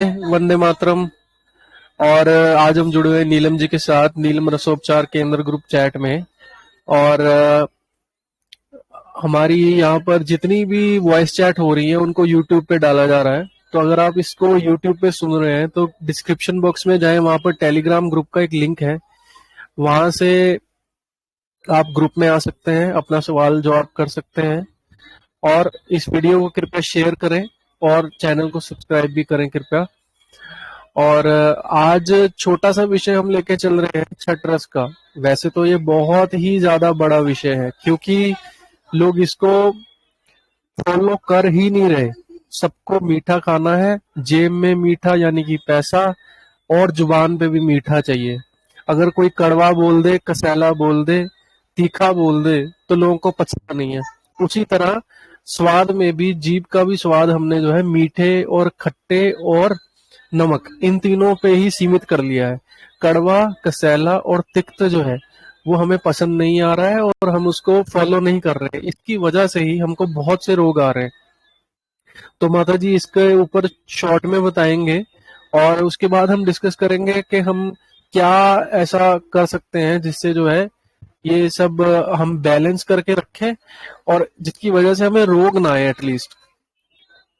वंदे मातरम। और आज हम जुड़े हुए नीलम जी के साथ नीलम रसोपचार केंद्र ग्रुप चैट में। और हमारी यहाँ पर जितनी भी वॉइस चैट हो रही है उनको यूट्यूब पे डाला जा रहा है। तो अगर आप इसको यूट्यूब पे सुन रहे हैं तो डिस्क्रिप्शन बॉक्स में जाएं, वहां पर टेलीग्राम ग्रुप का एक लिंक है, वहां से आप ग्रुप में आ सकते हैं, अपना सवाल जवाब कर सकते हैं। और इस वीडियो को कृपया शेयर करें और चैनल को सब्सक्राइब भी करें कृपया। और आज छोटा सा विषय हम लेके चल रहे हैं छठ रस का। वैसे तो ये बहुत ही ज्यादा बड़ा विषय है, क्योंकि लोग इसको फॉलो कर ही नहीं रहे। सबको मीठा खाना है, जेब में मीठा यानी कि पैसा, और जुबान पे भी मीठा चाहिए। अगर कोई कड़वा बोल दे, कसैला बोल दे, तीखा बोल दे, तो लोगों को पचता नहीं है। उसी तरह स्वाद में भी, जीभ का भी स्वाद हमने जो है मीठे और खट्टे और नमक, इन तीनों पे ही सीमित कर लिया है। कड़वा, कसैला और तिक्त जो है वो हमें पसंद नहीं आ रहा है और हम उसको फॉलो नहीं कर रहे। इसकी वजह से ही हमको बहुत से रोग आ रहे हैं। तो माता जी इसके ऊपर शॉर्ट में बताएंगे, और उसके बाद हम डिस्कस करेंगे कि हम क्या ऐसा कर सकते हैं जिससे जो है ये सब हम बैलेंस करके रखें, और जिसकी वजह से हमें रोग ना आए एटलीस्ट।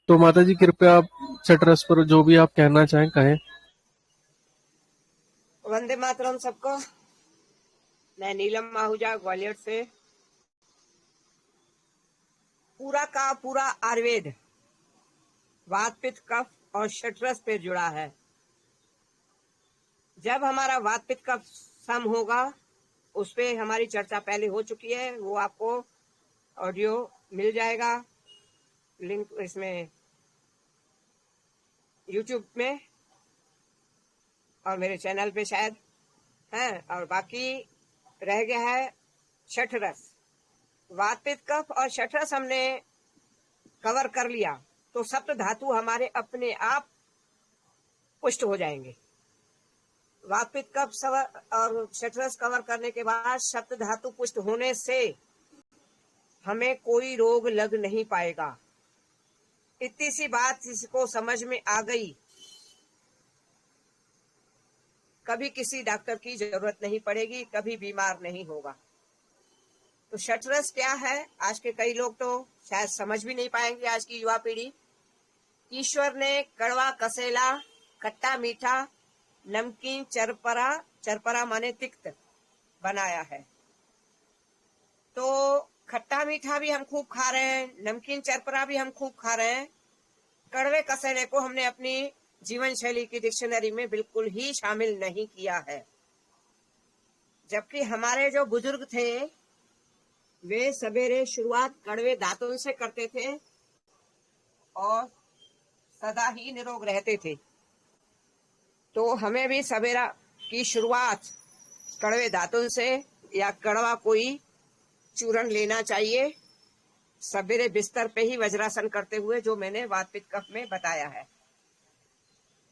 तो माता जी कृपया आप छठ रस पर जो भी आप कहना चाहें कहें। वंदे मातरम सबको। मैं नीलम आहूजा ग्वालियर से। पूरा का पूरा आयुर्वेद वात पित्त कफ और शठरस पे जुड़ा है। जब हमारा वात पित्त कफ सम होगा, उस पे हमारी चर्चा पहले हो चुकी है, वो आपको ऑडियो मिल जाएगा, लिंक इसमें यूट्यूब में और मेरे चैनल पे शायद है। और बाकी रह गया है शठरस। वात पित्त कफ और शठरस हमने कवर कर लिया तो सप्त धातु हमारे अपने आप पुष्ट हो जाएंगे। वात पित्त कफ और शठरस कवर करने के बाद सप्त धातु पुष्ट होने से हमें कोई रोग लग नहीं पाएगा। इतनी सी बात जिसको समझ में आ गई, कभी किसी डॉक्टर की जरूरत नहीं पड़ेगी, कभी बीमार नहीं होगा। तो शठरस क्या है, आज के कई लोग तो शायद समझ भी नहीं पाएंगे। आज की युवा पीढ़ी, ईश्वर ने कड़वा, कसेला, खट्टा, मीठा, नमकीन, चरपरा, चरपरा माने तिक्त बनाया है। तो खट्टा मीठा भी हम खूब खा रहे हैं, नमकीन चरपरा भी हम खूब खा रहे हैं। कड़वे कसेले को हमने अपनी जीवन शैली की डिक्शनरी में बिल्कुल ही शामिल नहीं किया है। जबकि हमारे जो बुजुर्ग थे वे सवेरे शुरुआत कड़वे दांतों से करते थे और सदा ही निरोग रहते थे। तो हमें भी सवेरा की शुरुआत कड़वे दांतों से या कड़वा कोई चूर्ण लेना चाहिए, सवेरे बिस्तर पे ही वज्रासन करते हुए, जो मैंने वात पित्त कफ में बताया है।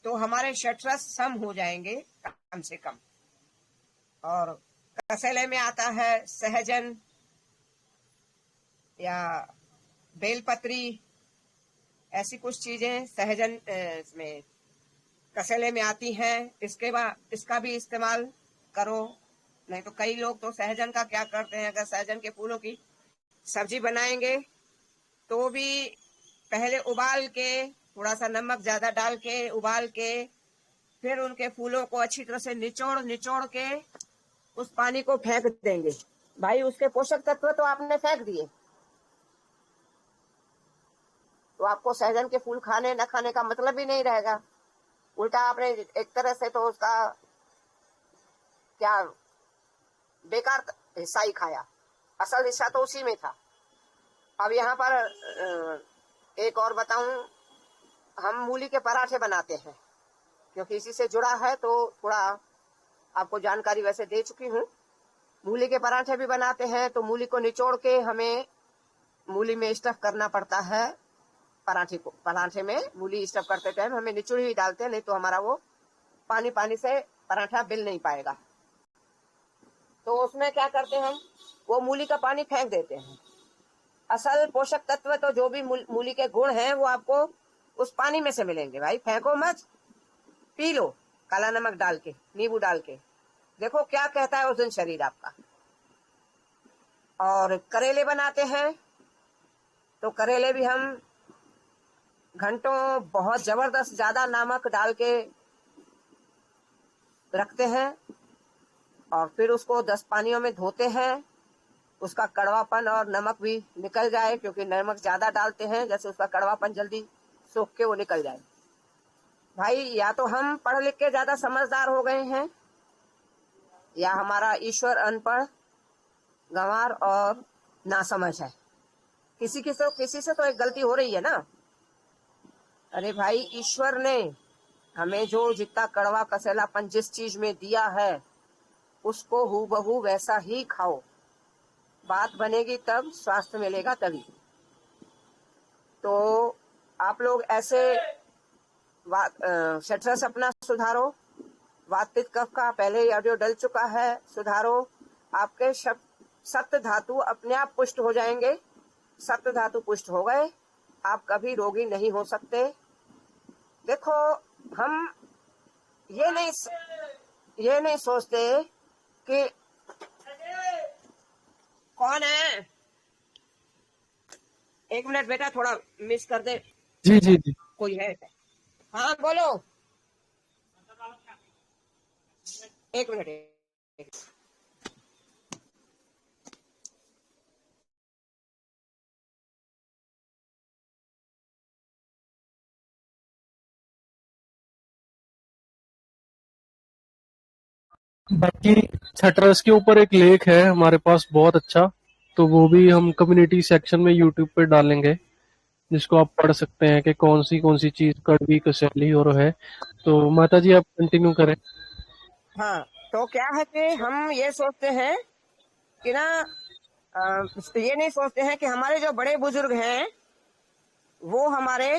तो हमारे शठरस सम हो जाएंगे कम से कम। और कसेले में आता है सहजन या बेलपत्री, ऐसी कुछ चीजें सहजन इसमें कसेले में आती हैं। इसके बाद इसका भी इस्तेमाल करो। नहीं तो कई लोग तो सहजन का क्या करते हैं, अगर सहजन के फूलों की सब्जी बनाएंगे तो भी पहले उबाल के, थोड़ा सा नमक ज्यादा डाल के उबाल के, फिर उनके फूलों को अच्छी तरह से निचोड़ निचोड़ के उस पानी को फेंक देंगे। भाई उसके पोषक तत्व तो आपने फेंक दिए, तो आपको सहजन के फूल खाने न खाने का मतलब ही नहीं रहेगा। उल्टा आपने एक तरह से तो उसका क्या बेकार हिस्सा ही खाया, असल हिस्सा तो उसी में था। अब यहाँ पर एक और बताऊं, हम मूली के पराठे बनाते हैं, क्योंकि इसी से जुड़ा है तो थोड़ा आपको जानकारी वैसे दे चुकी हूँ। मूली के पराठे भी बनाते हैं, तो मूली को निचोड़ के हमें मूली में स्टफ करना पड़ता है। पराठे में मूली स्टफ करते टाइम हमें निचोड़ ही डालते हैं, नहीं तो हमारा वो पानी पानी से पराठा बिल नहीं पाएगा। तो उसमें क्या करते हैं हम, वो मूली का पानी फेंक देते हैं। असल पोषक तत्व तो जो भी मूली के गुण हैं वो आपको उस पानी में से मिलेंगे। भाई फेंको मत, पी लो काला नमक डाल के, नींबू डाल के, देखो क्या कहता है उस दिन शरीर आपका। और करेले बनाते हैं तो करेले भी हम घंटों बहुत जबरदस्त ज्यादा नमक डाल के रखते हैं और फिर उसको 10 पानियों में धोते हैं, उसका कड़वापन और नमक भी निकल जाए, क्योंकि नमक ज्यादा डालते हैं जैसे उसका कड़वापन जल्दी सूख के वो निकल जाए। भाई या तो हम पढ़ लिख के ज्यादा समझदार हो गए हैं, या हमारा ईश्वर अनपढ़, गंवार और नासमझ है। किसी से तो एक गलती हो रही है ना। अरे भाई, ईश्वर ने हमें जो जितना कड़वा कसेलापन जिस चीज में दिया है उसको हूबहू वैसा ही खाओ, बात बनेगी तब, स्वास्थ्य मिलेगा तभी। तो आप लोग ऐसे शटरस अपना सुधारो, वात पित्त कफ का पहले ही ऑडियो डल चुका है, सुधारो। आपके सप्त धातु अपने आप पुष्ट हो जाएंगे। सप्त धातु पुष्ट हो गए, आप कभी रोगी नहीं हो सकते। देखो, हम ये नहीं सोचते कि कौन है। 1 मिनट बेटा, थोड़ा मिस कर दे। जी जी जी। कोई है? हाँ बोलो। 1 मिनट। बाकी छटरस के ऊपर एक लेख है हमारे पास बहुत अच्छा, तो वो भी हम कम्युनिटी सेक्शन में यूट्यूब पे डालेंगे, जिसको आप पढ़ सकते हैं कि कौन सी चीज कड़वी कसैली और है। तो माता जी आप कंटिन्यू करें। हाँ, तो क्या है कि हम ये सोचते हैं कि ना, ये नहीं सोचते हैं कि हमारे जो बड़े बुजुर्ग हैं वो हमारे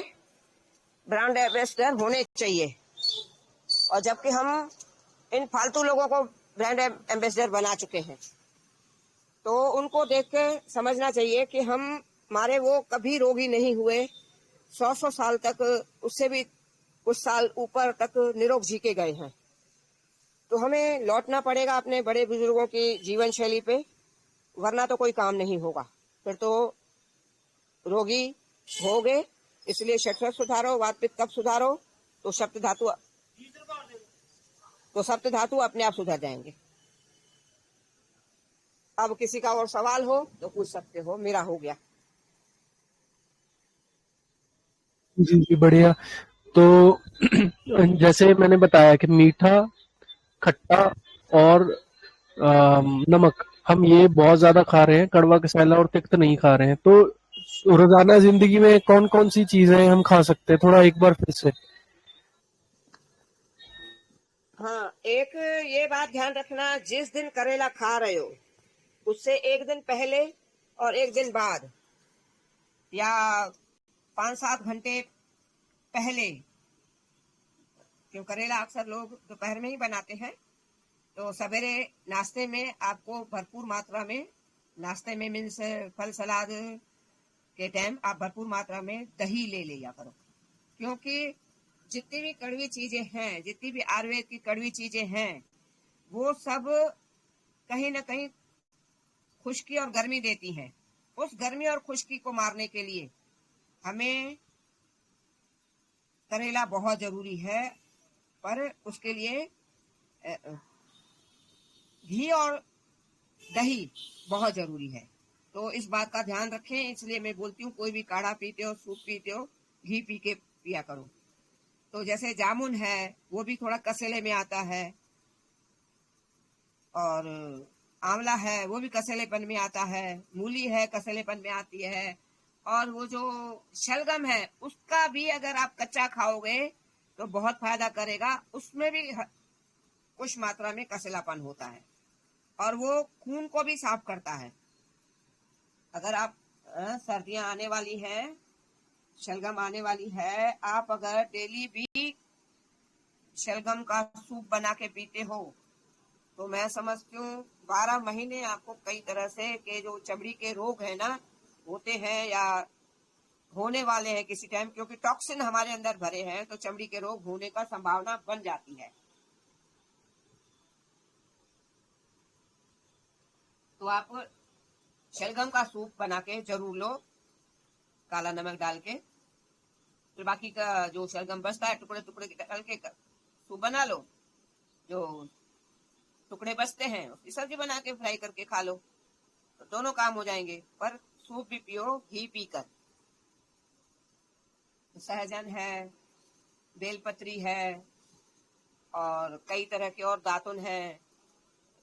ब्रांड एम्बेसडर होने चाहिए, और जबकि हम इन फालतू लोगों को ब्रांड एम्बेसडर बना चुके हैं। तो उनको देख के समझना चाहिए कि हमारे वो कभी रोगी नहीं हुए, 100 साल तक, उससे भी कुछ साल ऊपर तक निरोग जी के गए हैं। तो हमें लौटना पड़ेगा अपने बड़े बुजुर्गों की जीवन शैली पे, वरना तो कोई काम नहीं होगा, फिर तो रोगी हो गए। इसलिए शरीर सुधारो, वात पित्त कफ सुधारो, तो सप्त धातु अपने आप सुधर जाएंगे। अब किसी का और सवाल हो तो पूछ सकते हो, मेरा हो गया। जी जी बढ़िया। तो जैसे मैंने बताया कि मीठा, खट्टा और नमक हम ये बहुत ज्यादा खा रहे हैं, कड़वा कसाला और तिक्त नहीं खा रहे हैं। तो रोजाना जिंदगी में कौन कौन सी चीजें हम खा सकते हैं, थोड़ा एक बार फिर से। हाँ, एक ये बात ध्यान रखना, जिस दिन करेला खा रहे हो उससे एक दिन पहले और एक दिन बाद, या 5-7 घंटे पहले, क्यों करेला अक्सर लोग दोपहर में ही बनाते हैं, तो सवेरे नाश्ते में आपको भरपूर मात्रा में, नाश्ते में मीन्स फल सलाद के टाइम आप भरपूर मात्रा में दही ले लिया करो। क्योंकि जितनी भी कड़वी चीजें हैं, जितनी भी आयुर्वेद की कड़वी चीजें हैं, वो सब कहीं ना कहीं खुश्की और गर्मी देती हैं। उस गर्मी और खुश्की को मारने के लिए हमें करेला बहुत जरूरी है, पर उसके लिए घी और दही बहुत जरूरी है। तो इस बात का ध्यान रखें, इसलिए मैं बोलती हूँ कोई भी काढ़ा पीते हो, सूप पीते हो, घी पी के पिया करो। तो जैसे जामुन है वो भी थोड़ा कसेले में आता है, और आंवला है वो भी कसेलेपन में आता है, मूली है कसेलेपन में आती है, और वो जो शलगम है उसका भी अगर आप कच्चा खाओगे तो बहुत फायदा करेगा, उसमें भी कुछ मात्रा में कसेलापन होता है, और वो खून को भी साफ करता है। अगर आप सर्दियां आने वाली है, शलगम आने वाली है, आप अगर डेली भी शलगम का सूप बना के पीते हो तो मैं समझती हूँ 12 महीने आपको कई तरह से के जो चमड़ी के रोग है ना होते हैं, या होने वाले हैं किसी टाइम, क्योंकि टॉक्सिन हमारे अंदर भरे हैं तो चमड़ी के रोग होने का संभावना बन जाती है। तो आप शलगम का सूप बना के जरूर लो, काला नमक डाल के। फिर बाकी का जो शलगम बचता है टुकड़े टुकड़े डाल के सूप बना लो, जो टुकड़े बचते हैं उसकी सब्जी बना के फ्राई करके खा लो, तो दोनों काम हो जाएंगे। पर सूप भी पियो घी पीकर। सहजन है, बेलपत्री है, और कई तरह के और दातुन है,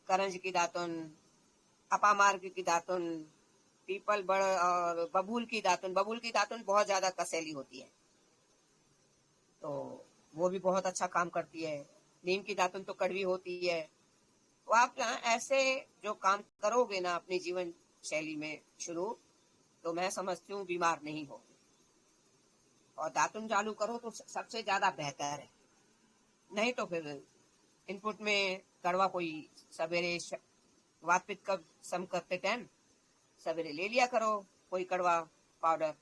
करंज की दातुन, अपामार्ग की दातुन, पीपल बड़ और बबूल की दातुन। बबूल की दातुन बहुत ज्यादा कसैली होती है तो वो भी बहुत अच्छा काम करती है। नीम की दातुन तो कड़वी होती है। तो आप ना ऐसे जो काम करोगे ना अपनी जीवन शैली में शुरू, तो मैं समझती हूँ बीमार नहीं हो। और दातुन चालू करो तो सबसे ज्यादा बेहतर है, नहीं तो फिर इनपुट में कड़वा कोई सवेरे वात पित्त कब सम करते टाइम सवेरे ले लिया करो कोई कड़वा पाउडर,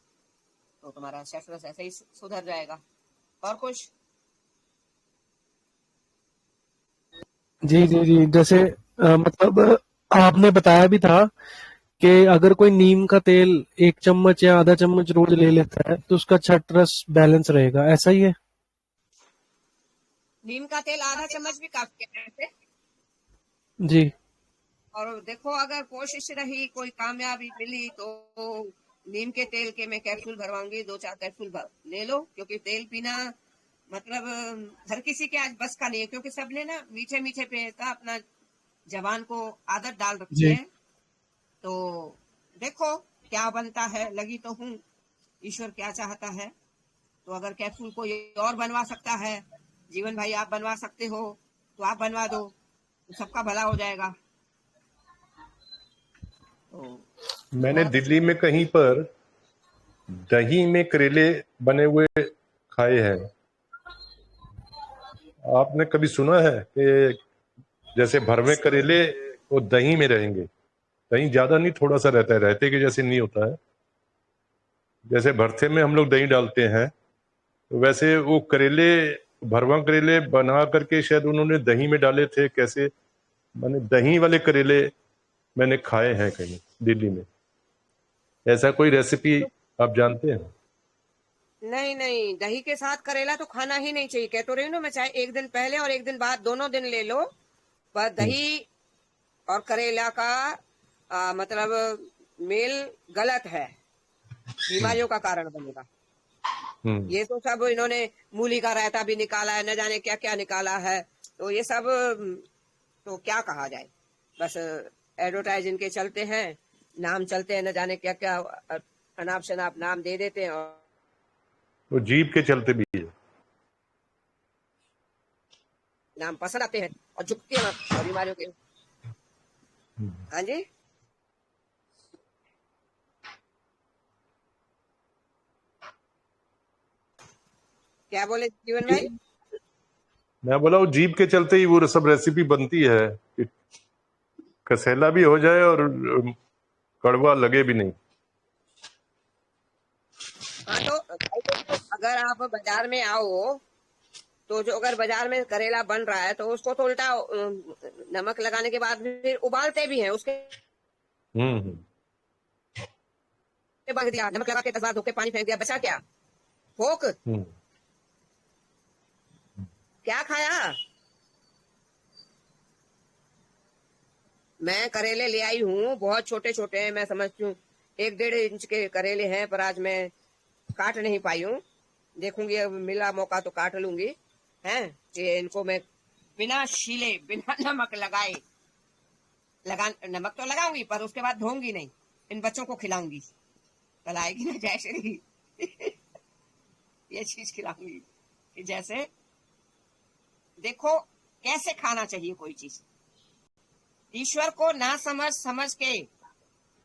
तो तुम्हारा शस्त्र ऐसे ही सुधर जाएगा। और कुछ? जी जी जी, जैसे मतलब आपने बताया भी था कि अगर कोई नीम का तेल 1 चम्मच या आधा चम्मच रोज ले लेता है तो उसका छठ रस बैलेंस रहेगा, ऐसा ही है? नीम का तेल आधा चम्मच भी काफी है वैसे। जी। और देखो अगर कोशिश रही, कोई कामयाबी मिली, तो नीम के तेल के मैं कैप्सूल भरवाऊंगी, 2-4 कैप्सूल ले लो, क्योंकि तेल पीना मतलब हर किसी के आज बस का नहीं है, क्योंकि सबने ना मीठे मीठे पे का अपना जवान को आदत डाल रखी जी। है। तो देखो क्या बनता है, लगी तो हूँ, ईश्वर क्या चाहता है। तो अगर कैप्सूल कोई और बनवा सकता है, जीवन भाई आप बनवा सकते हो तो आप बनवा दो, तो सबका भला हो जाएगा। तो मैंने बहुत दिल्ली अच्छा। में कहीं पर दही में करेले बने हुए खाए हैं। आपने कभी सुना है कि जैसे भरवे करेले वो दही में रहेंगे? दही ज्यादा नहीं, थोड़ा सा रहता है, रहते के जैसे नहीं होता है। जैसे भरते में हम लोग दही डालते हैं, तो वैसे वो करेले, भरवा करेले बना करके शायद उन्होंने दही में डाले थे। कैसे? मैंने दही वाले करेले मैंने खाए हैं कहीं दिल्ली में। ऐसा कोई रेसिपी आप जानते हैं? नहीं नहीं, दही के साथ करेला तो खाना ही नहीं चाहिए। कह तो रही हूँ ना मैं, चाहे एक दिन पहले और एक दिन बाद दोनों दिन ले लो, पर दही और करेला का मतलब मेल गलत है, बीमारियों का कारण बनेगा। हम्म। ये तो सब इन्होंने मूली का रायता भी निकाला है, न जाने क्या क्या निकाला है। तो ये सब तो क्या कहा जाए, बस एडवर्टाइज इनके चलते हैं, नाम चलते हैं, न जाने क्या क्या अनाप शनाप नाम दे देते हैं, और वो जीभ के चलते भी है। नाम पसंद आते हैं और झुकते हैं और बीमारियों के। हाँ जी, क्या बोले जीवन भाई? मैं बोला वो जीभ के चलते ही वो सब रेसिपी बनती है कि कसेला भी हो जाए और कड़वा लगे भी नहीं। हाँ तो भाई, तो अगर आप बाजार में आओ, तो जो अगर बाजार में करेला बन रहा है तो उसको तो उल्टा नमक लगाने के बाद फिर उबालते भी हैं, उसके हम्म। बाद दिया नमक लगा के 10 बार धो के पानी फेंक दिया, बचा क्या? भोक हम्म। क्या खाया? मैं करेले ले आई हूँ, बहुत छोटे छोटे हैं, मैं समझती हूँ 1-1.5 इंच के करेले हैं, पर आज मैं काट नहीं पाई हूँ। देखूंगी, अब मिला मौका तो काट लूंगी। हैं कि इनको मैं बिना छीले, बिना नमक लगाए नमक तो लगाऊंगी, पर उसके बाद धोऊंगी नहीं, इन बच्चों को खिलाऊंगी। कल आएगी ना जयश्री ये चीज खिलाऊंगी कि जैसे देखो कैसे खाना चाहिए कोई चीज। ईश्वर को ना समझ के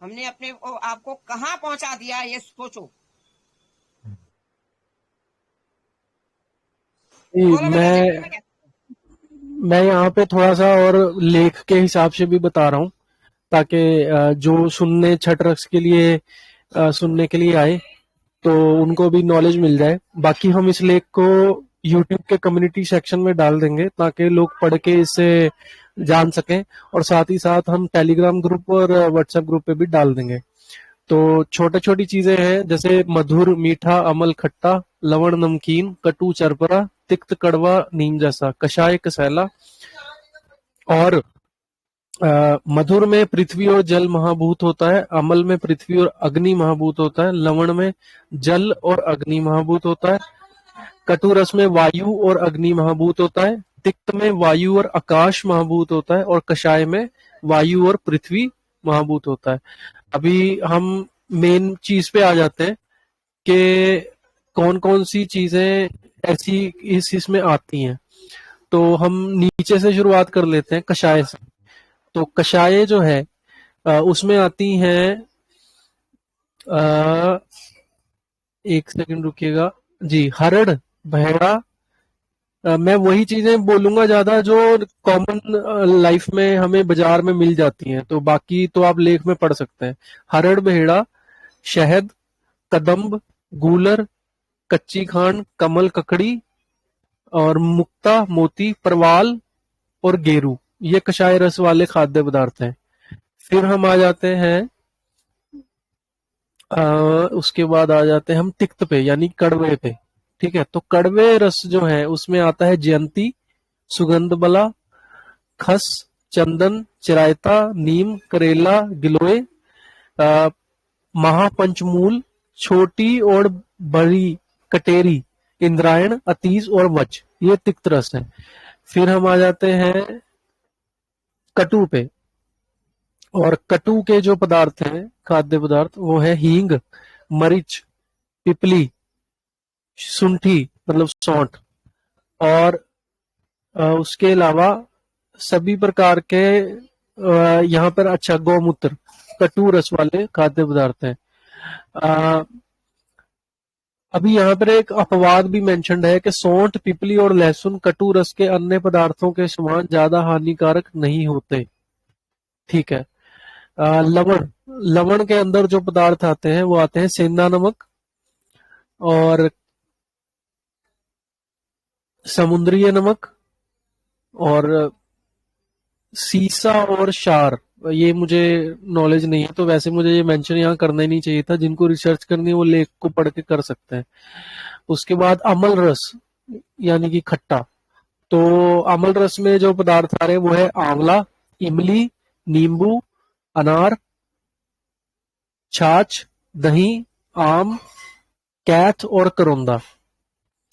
हमने अपने आपको कहाँ पहुंचा दिया, ये सोचो। बोलो बेटा, देखिए मैं मैं यहाँ पे थोड़ा सा और लेख के हिसाब से भी बता रहा हूँ, ताकि जो सुनने छठ रस के लिए सुनने के लिए आए तो उनको भी नॉलेज मिल जाए। बाकी हम इस लेख को यूट्यूब के कम्युनिटी सेक्शन में डाल देंगे ताकि लोग पढ़ के इससे जान सकें, और साथ ही साथ हम टेलीग्राम ग्रुप और व्हाट्सएप ग्रुप पे भी डाल देंगे। तो छोटी छोटी चीजें हैं, जैसे मधुर मीठा अमल खट्टा, लवण नमकीन, कटु चरपरा, तिक्त कड़वा नीम जैसा, कषाय कसैला। और मधुर में पृथ्वी और जल महाभूत होता है, अमल में पृथ्वी और अग्नि महाभूत होता है, लवण में जल और अग्नि महाभूत होता है, कटु रस में वायु और अग्नि महाभूत होता है, तिक्त में वायु और आकाश महाभूत होता है, और कषाय में वायु और पृथ्वी महाभूत होता है। अभी हम मेन चीज पे आ जाते हैं कि कौन कौन सी चीजें ऐसी इस इसमें आती हैं। तो हम नीचे से शुरुआत कर लेते हैं, कषाय से। तो कषाय जो है उसमें आती हैं, एक सेकंड रुकिएगा जी, हरड़, बहेड़ा। मैं वही चीजें बोलूंगा ज्यादा जो कॉमन लाइफ में हमें बाजार में मिल जाती हैं, तो बाकी तो आप लेख में पढ़ सकते हैं। हरड़ बहेड़ा, शहद, कदम्ब, गूलर, कच्ची खांड, कमल ककड़ी, और मुक्ता मोती, परवाल और गेरू, ये कषाय रस वाले खाद्य पदार्थ हैं। फिर हम आ जाते हैं उसके बाद आ जाते हैं हम तिक्त पे, यानी कड़वे पे। ठीक है, तो कड़वे रस जो है उसमें आता है जयंती, सुगंध बला, खस, चंदन, चिरायता, नीम, करेला, गिलोय, महापंचमूल, छोटी और बड़ी कटेरी, इंद्रायण, अतीस और वच, ये तिक्त रस है। फिर हम आ जाते हैं कटु पे, और कटु के जो पदार्थ हैं खाद्य पदार्थ वो है हींग, मरीच, पिपली, सुंठी मतलब सौंठ, और उसके अलावा सभी प्रकार के यहाँ पर अच्छा गौमूत्र, कटु रस वाले खाद्य पदार्थ हैं। अभी यहाँ पर एक अपवाद भी मेंशन्ड है कि सौंठ, पिपली और लहसुन कटु रस के अन्य पदार्थों के समान ज्यादा हानिकारक नहीं होते। ठीक है। लवण, लवण के अंदर जो पदार्थ आते हैं वो आते हैं सेंधा नमक और समुद्रीय नमक और सीसा और क्षार। ये मुझे नॉलेज नहीं है, तो वैसे मुझे ये मेंशन यहाँ करना ही नहीं चाहिए था। जिनको रिसर्च करनी है वो लेख को पढ़ के कर सकते हैं। उसके बाद अमल रस यानी कि खट्टा। तो अमल रस में जो पदार्थ आ रहे हैं वो है आंवला, इमली, नींबू, अनार, छाछ, दही, आम, कैथ और करौंदा।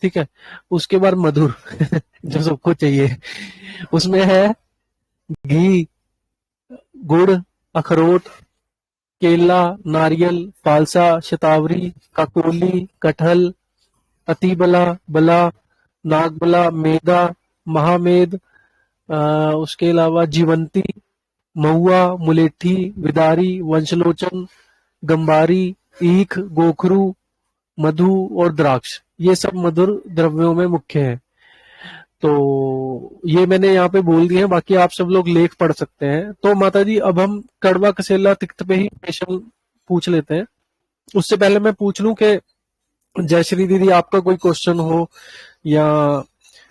ठीक है। उसके बाद मधुर जो सबको चाहिए, उसमें है घी, गुड़, अखरोट, केला, नारियल, फालसा, शतावरी, काकोली, कटहल, अतिबला, बला, नागबला, मेदा, महामेद, उसके अलावा जीवंती, महुआ, मुलेठी, विदारी, वंशलोचन, गंबारी, ईख, गोखरू, मधु और द्राक्ष, ये सब मधुर द्रव्यों में मुख्य है। तो ये मैंने यहाँ पे बोल दिए हैं, बाकी आप सब लोग लेख पढ़ सकते हैं। तो माता जी अब हम कड़वा कसेला तिक्त पे ही स्पेशल पूछ लेते हैं। उससे पहले मैं पूछ लूं कि जयश्री दीदी आपका कोई क्वेश्चन हो या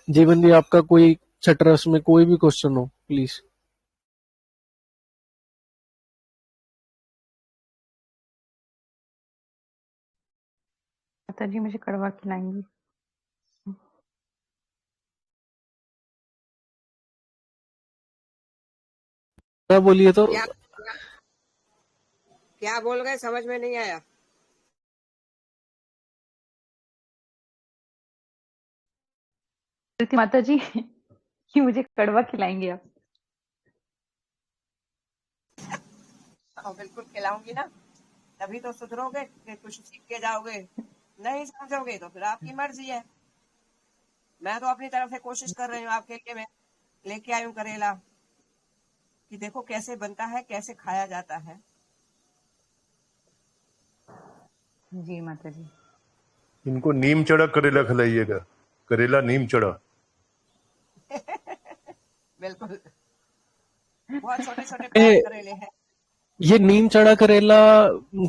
जीवन दी आपका कोई छठरस में कोई भी क्वेश्चन हो, प्लीज। माता जी मुझे कड़वा खिलाएंगी? क्या बोलिए तो क्या बोल गए, समझ में नहीं आया। माता जी कि मुझे कड़वा खिलाएंगे आप? बिल्कुल खिलाऊंगी ना, तभी तो सुधरोगे, फिर कुछ सीख के जाओगे। नहीं समझोगे तो फिर आपकी मर्जी है। मैं तो अपनी तरफ से कोशिश कर रही हूँ आपके लिए। मैं लेके आई हूँ करेला कि देखो कैसे बनता है, कैसे खाया जाता है। जी माता जी। इनको नीम चढ़ा करेला खिलाइएगा, करेला नीम चढ़ा। बिल्कुल, बहुत छोटे छोटे प्यारे करेले हैं। ये नीम चढ़ा करेला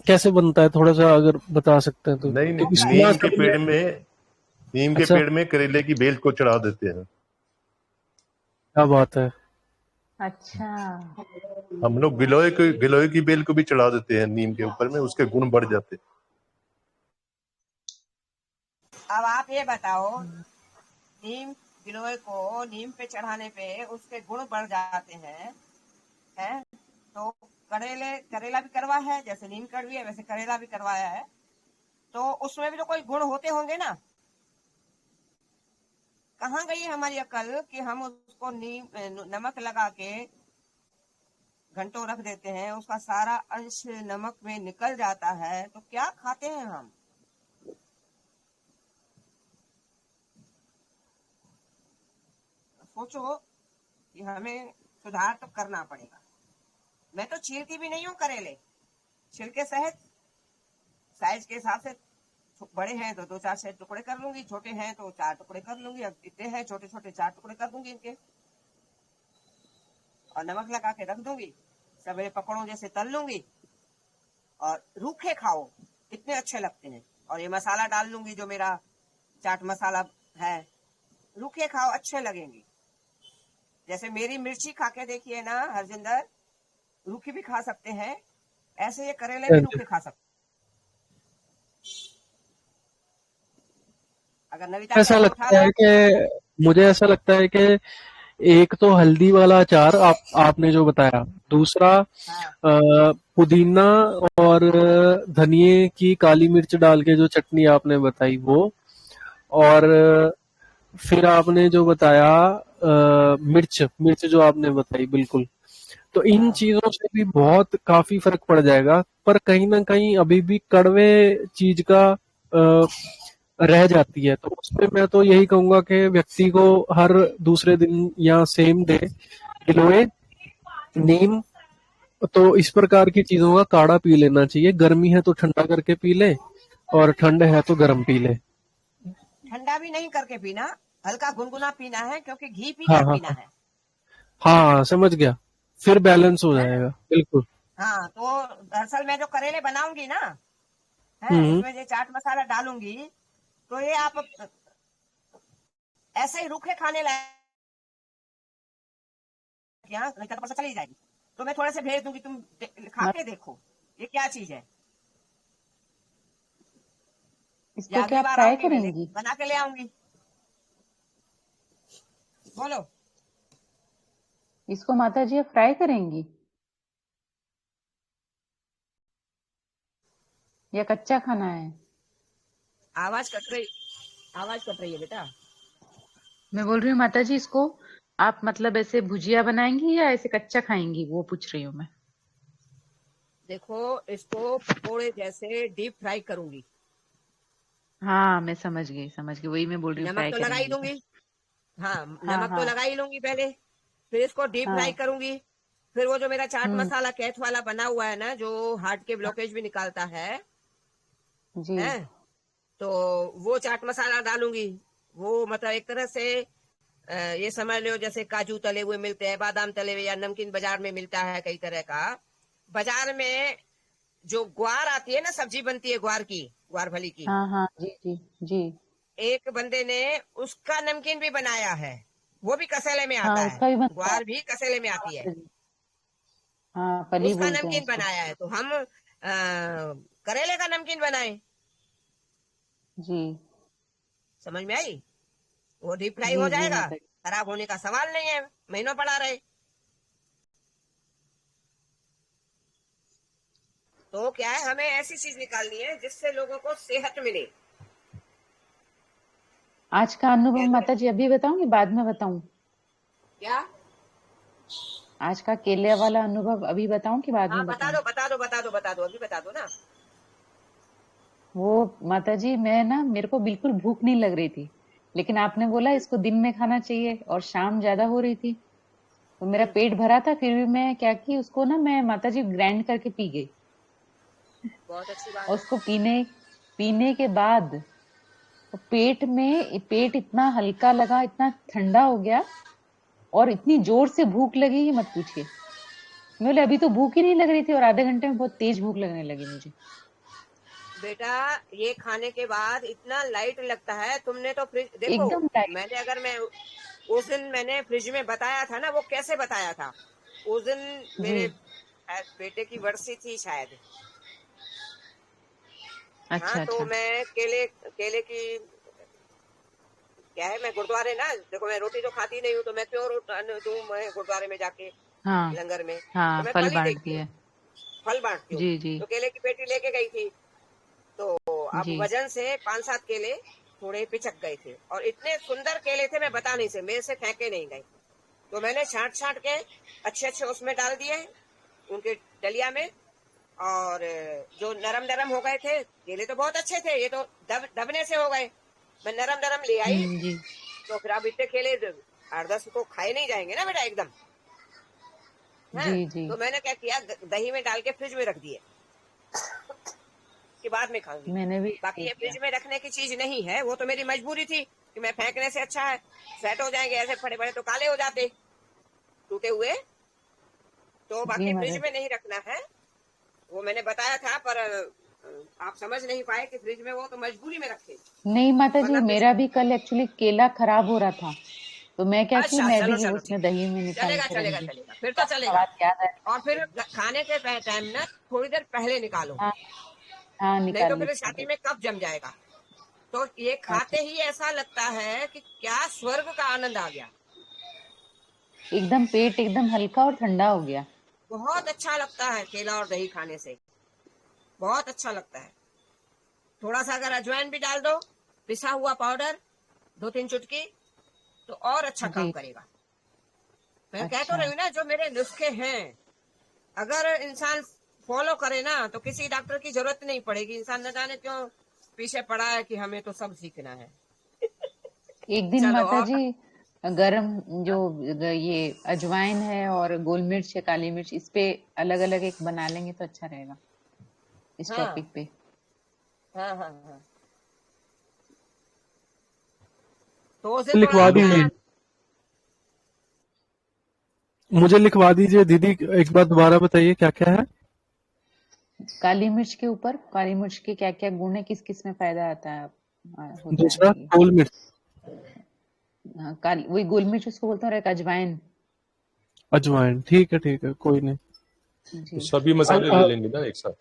कैसे बनता है, थोड़ा सा अगर बता सकते हैं तो? नहीं तो नहीं, इसमें नीम के अच्छा, पेड़ में करेले की बेल को चढ़ा देते हैं। क्या बात है। अच्छा। हम लोग गिलोय की बेल को भी चढ़ा देते हैं नीम के ऊपर में, उसके गुण बढ़ जाते हैं। अब आप ये बताओ, नीम गिलोय को नीम पे चढ़ाने पे उसके गुण बढ़ जाते हैं, तो करेला भी करवा है, जैसे नीम कड़वी है वैसे करेला भी करवाया है, तो उसमें भी तो कोई गुण होते होंगे ना। कहाँ गई हमारी अकल कि हम उसको नीम नमक लगा के घंटों रख देते हैं, उसका सारा अंश नमक में निकल जाता है, तो क्या खाते हैं हम। सोचो कि हमें सुधार तो करना पड़ेगा। मैं तो छीलती भी नहीं हूँ करेले, छिलके सहित साइज के हिसाब से, बड़े हैं तो 2-4 से टुकड़े कर लूंगी, छोटे हैं तो 4 टुकड़े कर लूंगी, अब इतने हैं छोटे छोटे 4 टुकड़े कर दूंगी इनके, और नमक लगा के रख दूंगी, सवेरे पकौड़ों जैसे तल लूंगी और रूखे खाओ, इतने अच्छे लगते हैं। और ये मसाला डाल लूंगी जो मेरा चाट मसाला है, रूखे खाओ अच्छे लगेंगे। जैसे मेरी मिर्ची खा के देखिए ना हरजिंदर, रूखी भी खा सकते हैं, ऐसे ये करेले भी रूखे खा सकते हैं। अगर नविता ऐसा कहे तो उठा लगता लो। है कि मुझे ऐसा लगता है कि एक तो हल्दी वाला अचार आपने जो बताया, दूसरा हाँ पुदीना और धनिए की काली मिर्च डाल के जो चटनी आपने बताई वो, और फिर आपने जो बताया मिर्च मिर्च जो आपने बताई बिल्कुल, तो इन हाँ चीजों से भी बहुत काफी फर्क पड़ जाएगा। पर कहीं ना कहीं अभी भी कड़वे चीज का रह जाती है, तो उसमें मैं तो यही कहूंगा कि व्यक्ति को हर दूसरे दिन या सेम डे गिलोय, नीम, तो इस प्रकार की चीजों का काढ़ा पी लेना चाहिए। गर्मी है तो ठंडा करके पी ले, और ठंड है तो गर्म पी ले। ठंडा भी नहीं करके पीना, हल्का गुनगुना पीना है, क्योंकि घी पी हाँ कर हाँ पीना हाँ है। हाँ, समझ गया, फिर बैलेंस हो है? जाएगा बिल्कुल। हाँ, तो दरअसल मैं जो करेले बनाऊंगी ना, है हम्म। उसमें जो चाट मसाला डालूंगी, तो ये आप ऐसे ही रूखे खाने लायक, यहाँ नहीं तो पता चली जाएगी, तो मैं थोड़े से भेज दूंगी, तुम खा मत के देखो ये क्या चीज है। या इसको अगली क्या बार फ्राई आऊंगी मैं करेंगी? बना के ले आऊंगी। बोलो। इसको माता जी आप फ्राई करेंगी या कच्चा खाना है? आवाज कट रही, आवाज कट रही है बेटा। मैं बोल रही हूँ माता जी, इसको आप मतलब ऐसे भुजिया बनाएंगी या ऐसे कच्चा खाएंगी, वो पूछ रही हूँ मैं। देखो, इसको पकोड़े जैसे डीप फ्राई करूंगी। हाँ मैं समझ गई, वही मैं बोल रही हूँ नमक फ्राई तो लगा ही करेंगी तो। दूंगी, हाँ हाँ नमक तो हाँ लगा ही लूंगी पहले, फिर इसको डीप फ्राई हाँ। करूंगी। फिर वो जो मेरा चाट हम्म। मसाला कैथ वाला बना हुआ है ना, जो हार्ट के ब्लॉकेज भी निकालता जी। है, तो वो चाट मसाला डालूंगी। वो मतलब एक तरह से ये समझ लो जैसे काजू तले हुए मिलते हैं, बादाम तले हुए, या नमकीन बाजार में मिलता है कई तरह का। बाजार में जो ग्वार आती है ना, सब्जी बनती है ग्वार की, ग्वार फली की, हाँ हाँ जी जी जी। एक बंदे ने उसका नमकीन भी बनाया है, वो भी कसेले में हाँ आता है, उसका भी बनता है। ग्वार भी कसेले में हाँ आती है, माता जी। हाँ फली उसका बोलते हैं नमकीन उसको। बनाया है। तो हम करेले का नमकीन बनाए, जी समझ में आई। वो डीप फ्राई जी हो जी जाएगा, माता जी। खराब होने का सवाल नहीं है, महीनों पड़ा रहे। तो क्या है, हमें ऐसी चीज निकालनी है जिससे लोगों को सेहत मिले। आज का अनुभव कहते हैं माता जी अभी बताऊं कि बाद में बताऊं? क्या। आज का केले वाला अनुभव अभी बताऊं कि बाद हाँ में बता बताऊं? दो बता दो बता दो बता दो, अभी बता दो ना। वो माता जी, मैं ना, मेरे को बिल्कुल भूख नहीं लग रही थी, लेकिन आपने बोला इसको दिन में खाना चाहिए और शाम ज्यादा हो रही थी, तो मेरा हम्म, पेट भरा था, फिर भी मैं क्या की, उसको ना मैं माता जी ग्राइंड करके पी गई। बहुत अच्छी बात और है। उसको पीने पीने के बाद तो पेट इतना हल्का लगा, इतना ठंडा हो गया, और इतनी जोर से भूख लगी कि मत पूछिए। मैं बोले अभी तो भूख ही नहीं लग रही थी और आधे घंटे में बहुत तेज भूख लगने लगी मुझे। बेटा ये खाने के बाद इतना लाइट लगता है। तुमने तो फ्रिज देखो, एकदम लाइट। मैं उस दिन मैंने फ्रिज में बताया था ना, वो कैसे बताया था। उस दिन जी। मेरे बेटे की बरसी थी शायद। हाँ, अच्छा तो अच्छा। मैं केले केले की क्या है, मैं गुरुद्वारे ना, देखो मैं रोटी तो खाती नहीं हूँ, तो मैं क्यों दूं मैं गुरुद्वारे में जाके हाँ लंगर में। तो हाँ, मैं फल फल ही बांटती देती हूँ, है। फल बांटती हूँ। जी जी। तो केले की पेटी लेके गई थी, तो अब जी वजन से 5-7 केले थोड़े पिचक गए थे, और इतने सुंदर केले थे मैं बता नहीं से, मेरे से फेंके नहीं गए। तो मैंने छांट छांट के अच्छे अच्छे उसमें डाल दिए, उनके डलिया में। और जो नरम नरम हो गए थे केले तो बहुत अच्छे थे, ये तो दबने से हो गए। मैं नरम नरम ले आई। जी तो फिर अब इतने केले 8-10 को खाए नहीं जाएंगे ना बेटा एकदम। है, जी जी। तो मैंने क्या किया, दही में डाल के फ्रिज में रख दिए कि बाद में खाऊंगी। मैंने भी बाकी ऐसे ही ये किया। फ्रिज में रखने की चीज नहीं है, वो तो मेरी मजबूरी थी कि मैं फेंकने से अच्छा है सेट हो जाएंगे, ऐसे पड़े पड़े तो काले हो जाते टूटे हुए। तो जी बाकी फ्रिज माता में नहीं रखना है, वो मैंने बताया था। पर आप समझ नहीं पाए कि फ्रिज में, वो तो मजबूरी में रखे, नहीं माता जी, वरना फ्रिज। मेरा भी कल एक्चुअली केला खराब हो रहा था, तो मैं क्या की अच्छा, मैं चलो भी चलो ठीक उसमें है, दही में निकाल चलेगा के रख चलेगा दी। चलेगा, फिर तो तो आपकी चलेगा। बात याद आ रही और थी फिर मुझे। खाने के टाइम ना थोड़ी देर पहले निकालो, हाँ हाँ, नहीं तो निकाल ली फिर थोड़ी छाती देर। में कब जम जाएगा। तो ये अच्छा, खाते ही ऐसा लगता है कि क्या स्वर्ग का आनंद आ गया। एकदम पेट एकदम हल्का और ठंडा हो गया। बहुत अच्छा लगता है केला और दही खाने से, बहुत अच्छा लगता है। थोड़ा सा अगर अजवाइन भी डाल दो, पिसा हुआ पाउडर, 2-3 चुटकी, तो और अच्छा काम जी। करेगा। मैं कह तो अच्छा। रही हूँ ना, जो मेरे नुस्खे हैं, अगर इंसान फॉलो करे ना, तो किसी डॉक्टर की जरूरत नहीं पड़ेगी। इंसान न जाने क्यों पीछे पड़ा है कि हमें तो सब सीखना है। एक दिन चलो माता और। जी, गरम जो ये अजवाइन है और गोल मिर्च है, काली मिर्च, इस पे अलग अलग एक बना लेंगे तो अच्छा रहेगा इस हाँ टॉपिक पे। हाँ हाँ हाँ, तो उस दिन थोड़ा लिखवा क्या। दीजिए, मुझे लिखवा दीजिए दीदी। एक बार दोबारा बताइए क्या क्या है। काली मिर्च के ऊपर, काली मिर्च के क्या क्या गुण है, किस किस में फायदा आता है, होता दूसरा है ये। गोल मिर्च। हाँ, काली वही गोल मिर्च उसको बोलते हैं, और एक अजवाइन। अजवाइन, ठीक है, कोई नहीं। तो जी। सभी अ, मसाले अ, ले लेंगे ना एक साथ।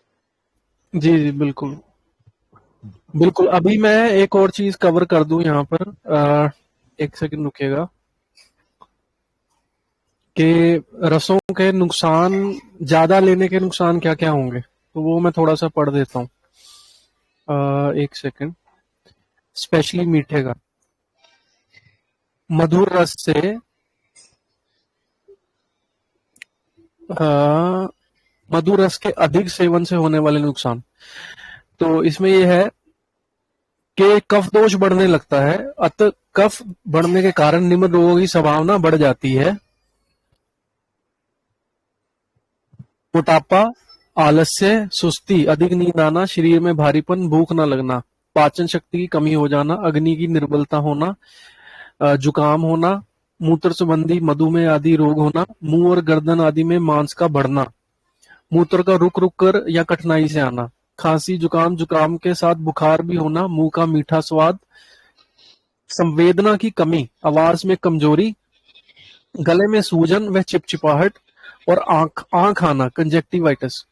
जी जी बिल्कुल। बिल्कुल, अभी मैं एक और चीज कवर कर दूं यहाँ पर। एक सेकंड रुकिएगा कि रसों के नुकसान, ज्यादा लेने के नुकसान क्या क्या होंगे, तो वो मैं थोड़ा सा पढ़ देता हूँ। एक सेकंड। स्पेशली मीठे का, मधुर रस से अ, मधुर रस के अधिक सेवन से होने वाले नुकसान। तो इसमें यह है कि कफ दोष बढ़ने लगता है। अतः कफ बढ़ने के कारण निम्न रोगों की संभावना बढ़ जाती है। मोटापा, आलस्य, सुस्ती, अधिक नींद आना, शरीर में भारीपन, भूख न लगना, पाचन शक्ति की कमी हो जाना, अग्नि की निर्बलता होना, जुकाम होना, मूत्र संबंधी मधुमेह आदि रोग होना, मुंह और गर्दन आदि में मांस का बढ़ना, मूत्र का रुक रुक कर या कठिनाई से आना, खांसी, जुकाम, जुकाम के साथ बुखार भी होना, मुंह का मीठा स्वाद, संवेदना की कमी, आवाज में कमजोरी, गले में सूजन व चिपचिपाहट, और आंख आंख आना, कंजेक्टिवाइटिस।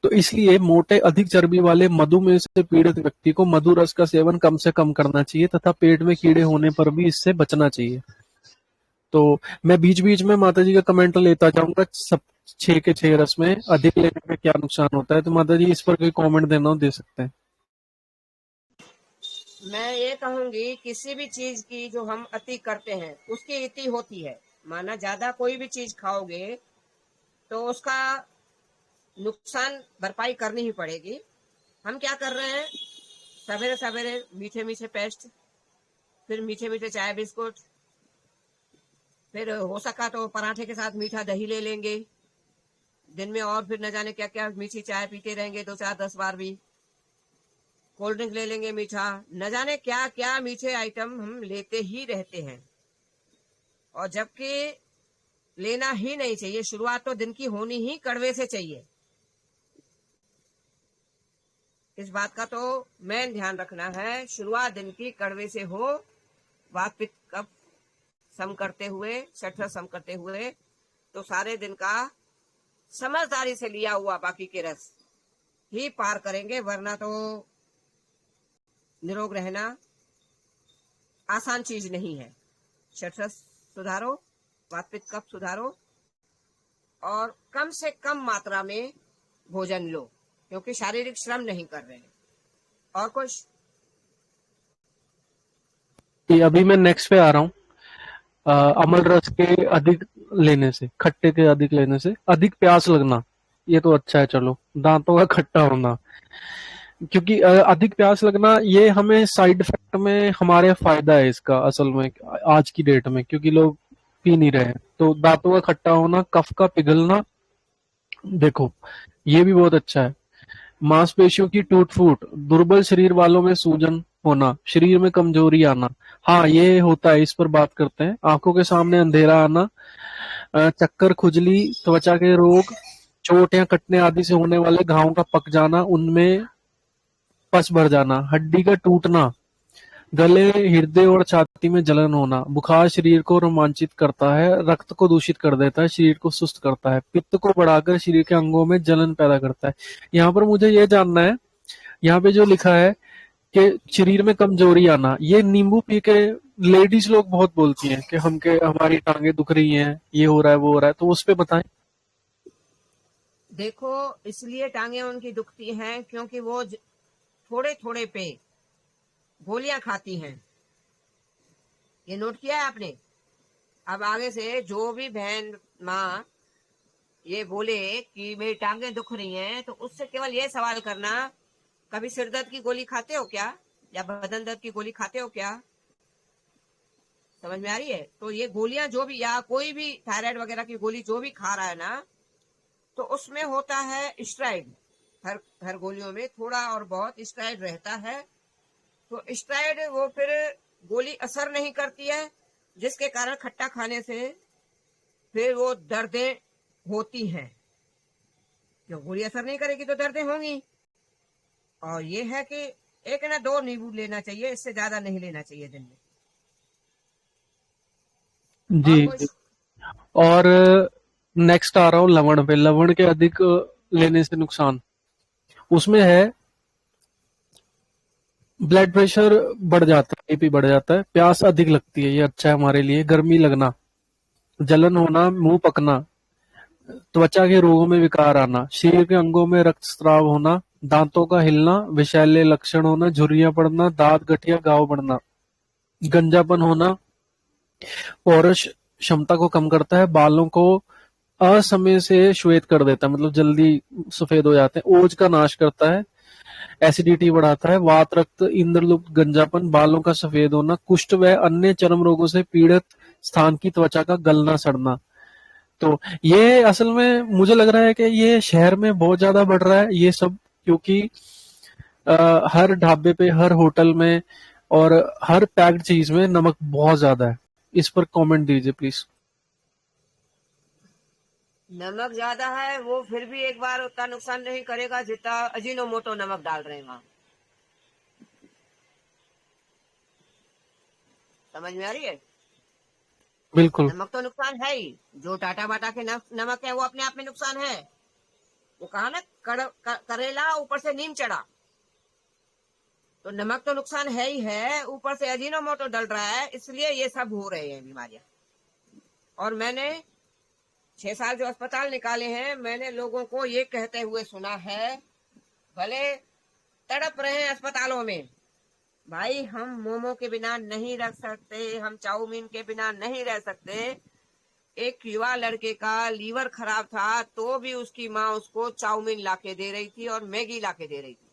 तो इसलिए मोटे, अधिक चर्बी वाले, मधुमेह से पीड़ित व्यक्ति को मधु रस का सेवन कम से कम करना चाहिए तथा पेट में कीड़े होने पर भी इससे बचना चाहिए। तो मैं बीच बीच में माता जी का कमेंट लेता जाऊंगा। सब 6 के 6 रस में अधिक लेने में क्या नुकसान होता है, तो माता जी इस पर कोई कमेंट देना हो दे सकते हैं। मैं ये कहूंगी, किसी भी चीज की जो हम अति करते हैं उसकी इति होती है। माना ज्यादा कोई भी चीज खाओगे तो उसका नुकसान भरपाई करनी ही पड़ेगी। हम क्या कर रहे हैं, सवेरे सवेरे मीठे मीठे पेस्ट, फिर मीठे मीठे चाय बिस्कुट, फिर हो सका तो पराठे के साथ मीठा दही ले लेंगे दिन में, और फिर न जाने क्या क्या मीठी चाय पीते रहेंगे 2-4-10 बार भी, कोल्ड ड्रिंक ले लेंगे मीठा, न जाने क्या क्या मीठे आइटम हम लेते ही रहते हैं। और जबकि लेना ही नहीं चाहिए। शुरुआत तो दिन की होनी ही कड़वे से चाहिए। इस बात का तो मेन ध्यान रखना है। शुरुआत दिन की कड़वे से हो, वात पित्त कफ सम करते हुए, शठरस सम करते हुए, तो सारे दिन का समझदारी से लिया हुआ बाकी के रस ही पार करेंगे, वरना तो निरोग रहना आसान चीज नहीं है। शठरस सुधारो, वात पित्त कफ सुधारो, और कम से कम मात्रा में भोजन लो, क्योंकि शारीरिक श्रम नहीं कर रहे हैं। और कुछ? ये अभी मैं नेक्स्ट पे आ रहा हूँ। अमल रस के अधिक लेने से, खट्टे के अधिक लेने से अधिक प्यास लगना, ये तो अच्छा है। चलो, दांतों का खट्टा होना, क्योंकि अधिक प्यास लगना ये हमें साइड इफेक्ट में हमारे फायदा है इसका असल में आज की डेट में, क्योंकि लोग पी नहीं रहे हैं। तो दांतों का खट्टा होना, कफ का पिघलना, देखो ये भी बहुत अच्छा है। मांसपेशियों की टूट फूट, दुर्बल शरीर वालों में सूजन होना, शरीर में कमजोरी आना, हाँ ये होता है, इस पर बात करते हैं। आंखों के सामने अंधेरा आना, चक्कर, खुजली, त्वचा के रोग, चोट या कटने आदि से होने वाले घावों का पक जाना, उनमें पस भर जाना, हड्डी का टूटना, गले, हृदय और छाती में जलन होना, बुखार शरीर को रोमांचित करता है, रक्त को दूषित कर देता है, शरीर को सुस्त करता है, पित्त को बढ़ाकर शरीर के अंगों में जलन पैदा करता है। यहाँ पर मुझे ये जानना है, यहाँ पे जो लिखा है कि शरीर में कमजोरी आना, ये नींबू पी के लेडीज लोग बहुत बोलती हैं कि हमारी टांगे दुख रही हैं, ये हो रहा है, वो हो रहा है, तो उस पे बताएं। देखो, इसलिए टांगे उनकी दुखती हैं क्योंकि वो थोड़े थोड़े पे गोलियां खाती हैं। ये नोट किया है आपने? अब आगे से जो भी बहन माँ ये बोले कि मेरी टांगे दुख रही हैं, तो उससे केवल ये सवाल करना, कभी सिर दर्द की गोली खाते हो क्या, या बदन दर्द की गोली खाते हो क्या? समझ में आ रही है? तो ये गोलियां जो भी, या कोई भी थायराइड वगैरह की गोली जो भी खा रहा है ना, तो उसमें होता है स्टेरॉइड। हर गोलियों में थोड़ा और बहुत स्टेरॉइड रहता है। तो स्टेरॉइड वो फिर गोली असर नहीं करती है, जिसके कारण खट्टा खाने से फिर वो दर्दें होती हैं। जब गोली असर नहीं करेगी तो दर्दें होंगी। और ये है कि 1 ना 2 नींबू लेना चाहिए, इससे ज्यादा नहीं लेना चाहिए दिन में। और जी। कुछ? और नेक्स्ट आ रहा हूँ लवण पे। लवण के अधिक लेने से नुकसान, उसमें है ब्लड प्रेशर बढ़ जाता है, बीपी बढ़ जाता है, प्यास अधिक लगती है, ये अच्छा है हमारे लिए, गर्मी लगना, जलन होना, मुंह पकना, त्वचा के रोगों में विकार आना, शरीर के अंगों में रक्तस्राव होना, दांतों का हिलना, विषैले लक्षण होना, झुर्रियां पड़ना, दांत, गठिया, घाव बढ़ना, गंजापन होना, पौरुष क्षमता को कम करता है, बालों को असमय से श्वेत कर देता है, मतलब जल्दी सफेद हो जाते हैं, ओज का नाश करता है, एसिडिटी बढ़ाता है, वात, रक्त, इंद्रलुप्त, गंजापन, बालों का सफेद होना, कुष्ठ व अन्य चर्म रोगों से पीड़ित स्थान की त्वचा का गलना, सड़ना। तो ये असल में मुझे लग रहा है कि ये शहर में बहुत ज्यादा बढ़ रहा है ये सब, क्योंकि हर ढाबे पे, हर होटल में और हर पैक्ड चीज में नमक बहुत ज्यादा है। इस पर कमेंट दीजिए प्लीज। नमक ज्यादा है वो फिर भी एक बार उतना नुकसान नहीं करेगा जितना अजीनोमोटो नमक डाल रहे हैं वहां। समझ में आ रही है? बिल्कुल। नमक तो नुकसान है ही। जो टाटा बाटा के नमक है वो अपने आप में नुकसान है। वो कहा ना, करेला ऊपर से नीम चढ़ा। तो नमक तो नुकसान है ही है, ऊपर से अजीनोमोटो डल रहा है, इसलिए ये सब हो रहे हैं बीमारियां। और मैंने 6 साल जो अस्पताल निकाले हैं, मैंने लोगों को ये कहते हुए सुना है, भले तड़प रहे हैं अस्पतालों में, भाई हम मोमो के बिना नहीं रह सकते, हम चाउमीन के बिना नहीं रह सकते। एक युवा लड़के का लीवर खराब था, तो भी उसकी माँ उसको चाउमीन लाके दे रही थी और मैगी लाके दे रही थी,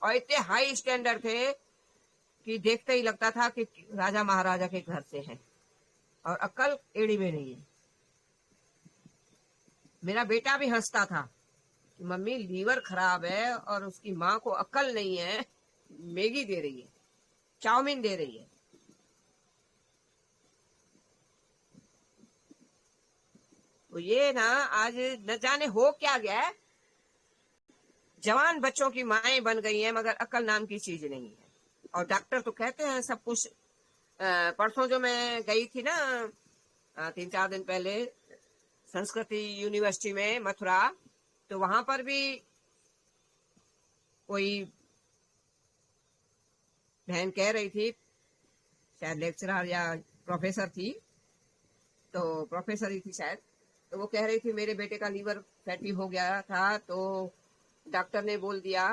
और इतने हाई स्टैंडर्ड थे कि देखते ही लगता था कि राजा महाराजा के घर से हैं, और अक्ल एड़ी में नहीं है। मेरा बेटा भी हंसता था कि मम्मी लीवर खराब है और उसकी माँ को अक्ल नहीं है, मैगी दे रही है, चाउमीन दे रही है। तो ये ना आज न जाने हो क्या गया है, जवान बच्चों की माएं बन गई हैं मगर अकल नाम की चीज नहीं है। और डॉक्टर तो कहते हैं सब कुछ। परसों जो मैं गई थी ना 3-4 दिन पहले संस्कृति यूनिवर्सिटी में मथुरा, तो वहां पर भी कोई बहन कह रही थी, शायद लेक्चरर या प्रोफेसर थी, तो प्रोफेसर ही थी शायद, तो वो कह रही थी मेरे बेटे का लीवर फैटी हो गया था, तो डॉक्टर ने बोल दिया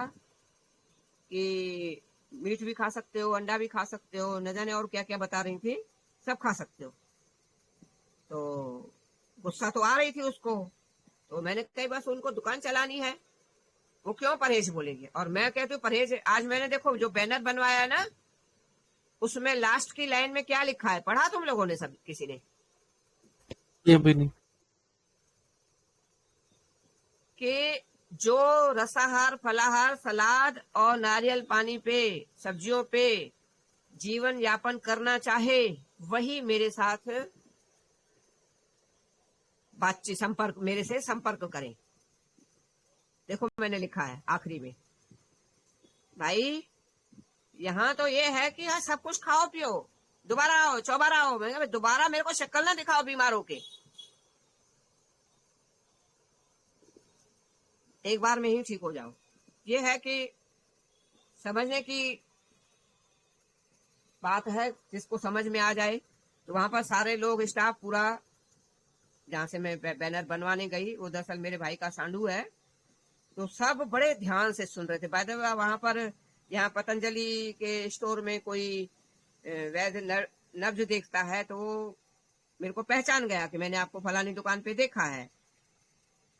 कि मीट भी खा सकते हो, अंडा भी खा सकते हो, न जाने और क्या क्या बता रही थी, सब खा सकते हो। तो गुस्सा तो आ रही थी उसको, तो मैंने कही बस उनको दुकान चलानी है, वो क्यों परहेज बोलेंगे। और मैं कहती हूँ परहेज, आज मैंने देखो जो बैनर बनवाया है ना, उसमें लास्ट की लाइन में क्या लिखा है, पढ़ा तुम लोगों ने, सब किसी ने? ये भी नहीं। कि जो रसाहार, फलाहार, सलाद और नारियल पानी पे, सब्जियों पे जीवन यापन करना चाहे वही मेरे साथ बातचीत, संपर्क, मेरे से संपर्क करें। देखो मैंने लिखा है आखिरी में, भाई यहाँ तो ये है कि हाँ सब कुछ खाओ पियो, दोबारा आओ चौबारा आओ। मैं कहा दोबारा मेरे को शक्ल ना दिखाओ बीमार होके, एक बार में ही ठीक हो जाओ। ये है कि समझने की बात है, जिसको समझ में आ जाए। तो वहां पर सारे लोग, स्टाफ पूरा, जहां से मैं बैनर बनवाने गई, वो दरअसल मेरे भाई का सांडू है, तो सब बड़े ध्यान से सुन रहे थे। बाय द वे वहां पर, यहाँ पतंजलि के स्टोर में कोई वैद्य नब्ज देखता है, तो वो मेरे को पहचान गया कि मैंने आपको फलानी दुकान पे देखा है,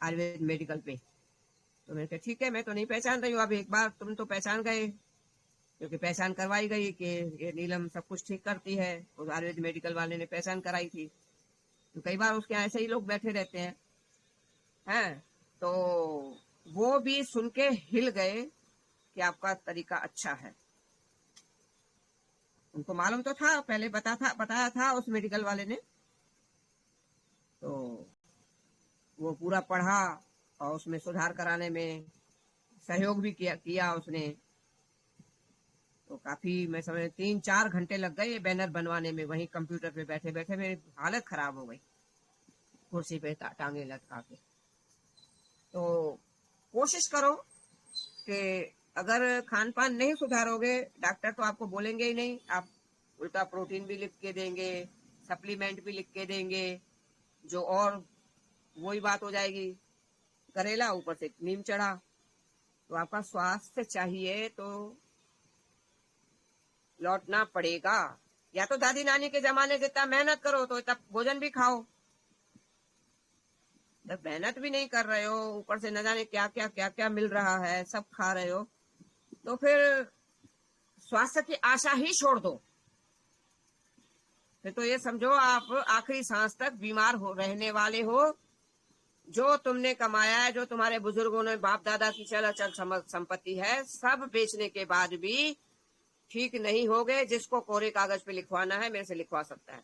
आयुर्वेद मेडिकल पे। तो मैंने कहा ठीक है, मैं तो नहीं पहचान रही हूँ, अब एक बार तुम तो पहचान गए, क्योंकि पहचान करवाई गई कि ये नीलम सब कुछ ठीक करती है, उस आयुर्वेद मेडिकल वाले ने पहचान कराई थी। तो कई बार उसके ऐसे ही लोग बैठे रहते हैं। तो वो भी सुन के हिल गए कि आपका तरीका अच्छा है। उनको मालूम तो था, पहले बताया था उस मेडिकल वाले ने। तो वो पूरा पढ़ा और उसमें सुधार कराने में सहयोग भी किया उसने। तो काफी, मैं समझ 3-4 घंटे लग गए ये बैनर बनवाने में, वहीं कंप्यूटर पे बैठे बैठे मेरी हालत खराब हो गई, कुर्सी पे टांगे लटका के। तो कोशिश करो कि अगर खान पान नहीं सुधारोगे, डॉक्टर तो आपको बोलेंगे ही नहीं, आप उल्टा प्रोटीन भी लिख के देंगे, सप्लीमेंट भी लिख के देंगे, जो और वही बात हो जाएगी, करेला ऊपर से नीम चढ़ा। तो आपका स्वास्थ्य चाहिए तो लौटना पड़ेगा, या तो दादी नानी के जमाने जितना मेहनत करो तो इतना भोजन भी खाओ। जब मेहनत भी नहीं कर रहे हो, ऊपर से न जाने क्या क्या क्या क्या मिल रहा है, सब खा रहे हो, तो फिर स्वास्थ्य की आशा ही छोड़ दो। फिर तो ये समझो आप आखिरी सांस तक बीमार हो रहने वाले हो। जो तुमने कमाया है, जो तुम्हारे बुजुर्गों ने बाप दादा की चल अचल संपत्ति है, सब बेचने के बाद भी ठीक नहीं हो गए। जिसको कोरे कागज पे लिखवाना है मेरे से लिखवा सकता है,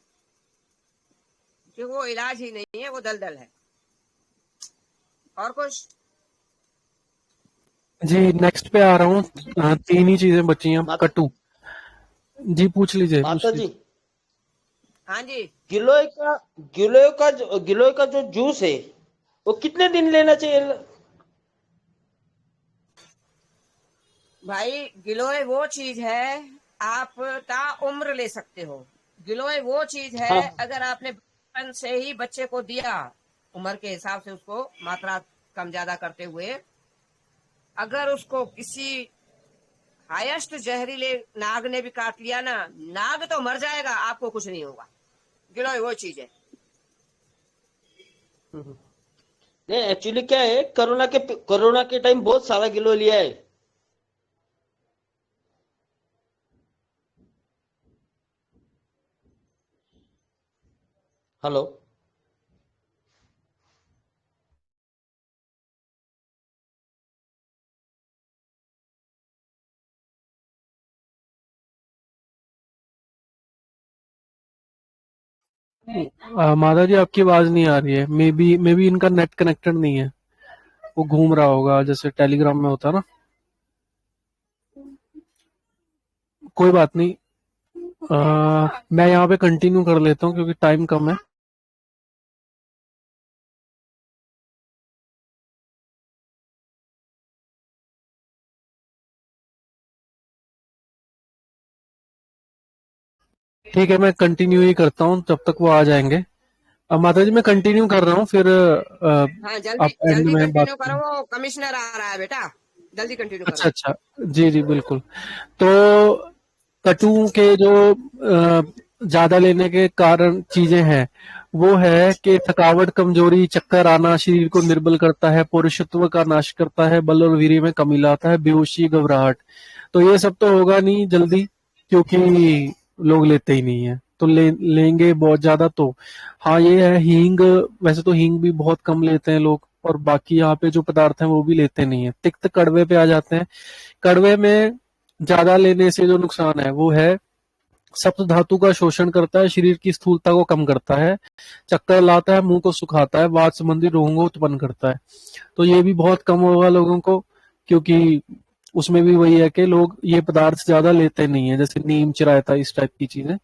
क्योंकि वो इलाज ही नहीं है, वो दलदल है। और कुछ? जी नेक्स्ट पे आ रहा हूँ। 3 ही चीजें बची हैं, मात, कट्टू। जी पूछ लीजिए, माता जी, हाँ जी। गिलोय का गिलोय का जो जूस है वो कितने दिन लेना चाहिए? भाई गिलोय वो चीज है, आप ता उम्र ले सकते हो। गिलोय वो चीज है, हाँ अगर आपने बचपन से ही बच्चे को दिया, उम्र के हिसाब से उसको मात्रा कम ज्यादा करते हुए, अगर उसको किसी हाईएस्ट जहरीले नाग ने भी काट लिया ना, नाग तो मर जाएगा, आपको कुछ नहीं होगा। गिलोय वो चीज है। नहीं, एक्चुअली क्या है, कोरोना के टाइम बहुत सारा गिलोय लिया है। हेलो। माता जी आपकी आवाज नहीं आ रही है। मे बी इनका नेट कनेक्टेड नहीं है, वो घूम रहा होगा जैसे टेलीग्राम में होता है ना। कोई बात नहीं। मैं यहाँ पे कंटिन्यू कर लेता हूँ क्योंकि टाइम कम है। ठीक है, मैं कंटिन्यू ही करता हूँ जब तक वो आ जाएंगे। अब माता जी मैं कंटिन्यू कर रहा हूँ, फिर हाँ जल्दी आप एंड जल्दी में बात कंटिन्यू करो, करें। वो कमिश्नर आ रहा है बेटा, जल्दी कंटिन्यू करो। अच्छा अच्छा, जी जी बिल्कुल। तो कटु के जो ज्यादा लेने के कारण चीजें हैं, वो है कि थकावट, कमजोरी, चक्कर आना, शरीर को निर्बल करता है, पुरुषत्व का नाश करता है, बल और वीर्य में कमी लाता है, बेहोशी, घबराहट। तो ये सब तो होगा नहीं जल्दी, क्योंकि लोग लेते ही नहीं है। तो लेंगे बहुत ज्यादा तो हाँ ये है। हींग, वैसे तो हींग भी बहुत कम लेते हैं लोग, और बाकी यहाँ पे जो पदार्थ हैं वो भी लेते नहीं है। तिक्त कड़वे पे आ जाते हैं। कड़वे में ज्यादा लेने से जो नुकसान है वो है, सप्त धातु का शोषण करता है, शरीर की स्थूलता को कम करता है, चक्कर लाता है, मुंह को सुखाता है, वात संबंधी रोगों को उत्पन्न करता है। तो ये भी बहुत कम होगा लोगों को, क्योंकि उसमें भी वही है कि लोग ये पदार्थ ज्यादा लेते नहीं है, जैसे नीम, चिरायता, इस टाइप की चीजें।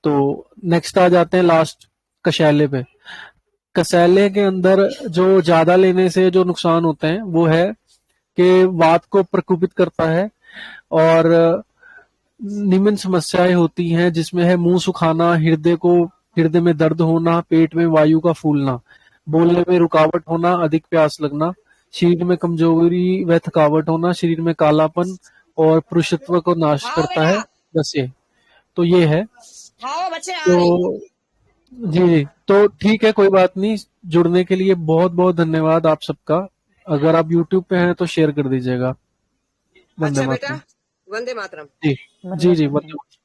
तो नेक्स्ट आ जाते हैं लास्ट, कशैले पे। कशैले के अंदर जो ज्यादा लेने से जो नुकसान होते हैं वो है कि वात को प्रकोपित करता है, और निम्न समस्याएं होती हैं जिसमें है मुंह सुखाना, हृदय में दर्द होना, पेट में वायु का फूलना, बोलने में रुकावट होना, अधिक प्यास लगना, शरीर में कमजोरी व थकावट होना, शरीर में कालापन, और पुरुषत्व को नाश खाओ करता बेटा, है। बस ये तो ये है। खाओ बच्चे आ रही। तो जी जी, तो ठीक है, कोई बात नहीं। जुड़ने के लिए बहुत बहुत धन्यवाद आप सबका। अगर आप यूट्यूब पे हैं तो शेयर कर दीजिएगा। वंदे अच्छा बेटा, मातरम। वंदे मातरम। जी जी जी, वंदे मातरम।